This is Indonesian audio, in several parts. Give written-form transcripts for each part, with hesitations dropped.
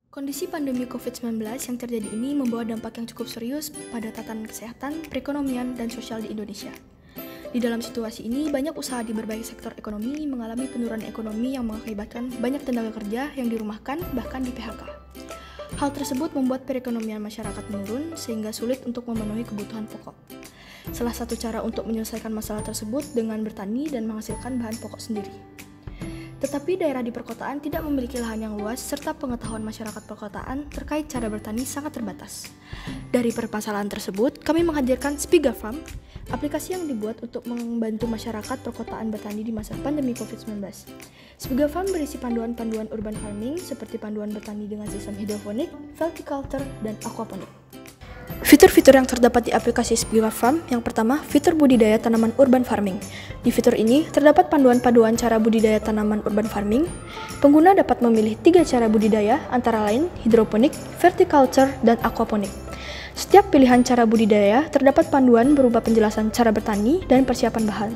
Kondisi pandemi COVID-19 yang terjadi ini membawa dampak yang cukup serius pada tatanan kesehatan, perekonomian, dan sosial di Indonesia. Di dalam situasi ini, banyak usaha di berbagai sektor ekonomi mengalami penurunan ekonomi yang mengakibatkan banyak tenaga kerja yang dirumahkan, bahkan di PHK. Hal tersebut membuat perekonomian masyarakat menurun sehingga sulit untuk memenuhi kebutuhan pokok. Salah satu cara untuk menyelesaikan masalah tersebut dengan bertani dan menghasilkan bahan pokok sendiri. Tetapi daerah di perkotaan tidak memiliki lahan yang luas serta pengetahuan masyarakat perkotaan terkait cara bertani sangat terbatas. Dari permasalahan tersebut, kami menghadirkan Spiga Farm, aplikasi yang dibuat untuk membantu masyarakat perkotaan bertani di masa pandemi COVID-19. Spiga Farm berisi panduan-panduan urban farming seperti panduan bertani dengan sistem hidroponik, verticulture, dan aquaponik. Fitur-fitur yang terdapat di aplikasi Spiga Farm, yang pertama, fitur budidaya tanaman urban farming. Di fitur ini, terdapat panduan-panduan cara budidaya tanaman urban farming. Pengguna dapat memilih 3 cara budidaya, antara lain hidroponik, verticulture, dan aquaponik. Setiap pilihan cara budidaya, terdapat panduan berupa penjelasan cara bertani dan persiapan bahan.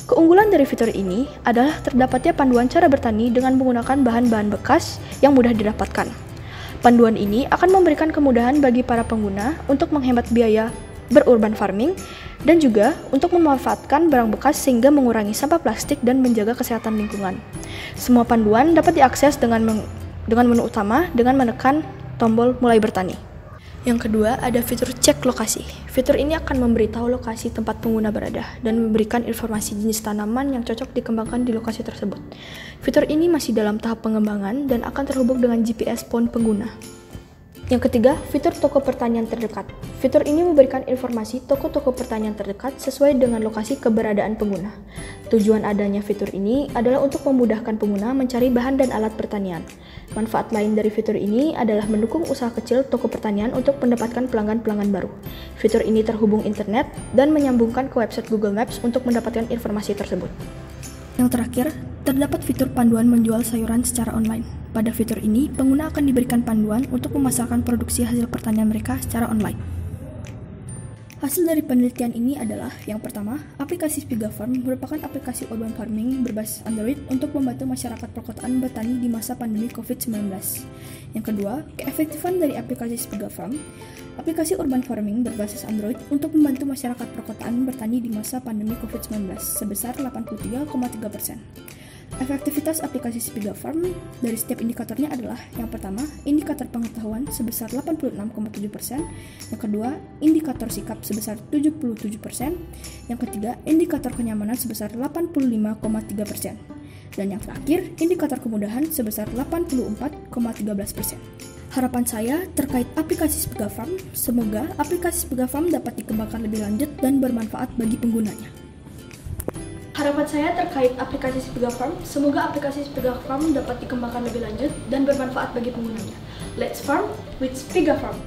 Keunggulan dari fitur ini adalah terdapatnya panduan cara bertani dengan menggunakan bahan-bahan bekas yang mudah didapatkan. Panduan ini akan memberikan kemudahan bagi para pengguna untuk menghemat biaya berurban farming dan juga untuk memanfaatkan barang bekas sehingga mengurangi sampah plastik dan menjaga kesehatan lingkungan. Semua panduan dapat diakses dengan menu utama dengan menekan tombol mulai bertani. Yang kedua, ada fitur cek lokasi. Fitur ini akan memberitahu lokasi tempat pengguna berada dan memberikan informasi jenis tanaman yang cocok dikembangkan di lokasi tersebut. Fitur ini masih dalam tahap pengembangan dan akan terhubung dengan GPS phone pengguna. Yang ketiga, fitur toko pertanian terdekat. Fitur ini memberikan informasi toko-toko pertanian terdekat sesuai dengan lokasi keberadaan pengguna. Tujuan adanya fitur ini adalah untuk memudahkan pengguna mencari bahan dan alat pertanian. Manfaat lain dari fitur ini adalah mendukung usaha kecil toko pertanian untuk mendapatkan pelanggan-pelanggan baru. Fitur ini terhubung internet dan menyambungkan ke website Google Maps untuk mendapatkan informasi tersebut. Yang terakhir, terdapat fitur panduan menjual sayuran secara online. Pada fitur ini, pengguna akan diberikan panduan untuk memasarkan produksi hasil pertanian mereka secara online. Hasil dari penelitian ini adalah, yang pertama, aplikasi Spiga Farm merupakan aplikasi urban farming berbasis Android untuk membantu masyarakat perkotaan bertani di masa pandemi COVID-19. Yang kedua, keefektifan dari aplikasi Spiga Farm, aplikasi urban farming berbasis Android untuk membantu masyarakat perkotaan bertani di masa pandemi COVID-19 sebesar 83,3%. Efektivitas aplikasi Spiga Farm dari setiap indikatornya adalah, yang pertama, indikator pengetahuan sebesar 86,7%, yang kedua, indikator sikap sebesar 77%, yang ketiga, indikator kenyamanan sebesar 85,3%, dan yang terakhir, indikator kemudahan sebesar 84,13%. Harapan saya terkait aplikasi Spiga Farm, semoga aplikasi Spiga Farm dapat dikembangkan lebih lanjut dan bermanfaat bagi penggunanya. Harapan saya terkait aplikasi Spiga Farm, semoga aplikasi Spiga Farm dapat dikembangkan lebih lanjut dan bermanfaat bagi penggunanya. Let's farm with Spiga Farm.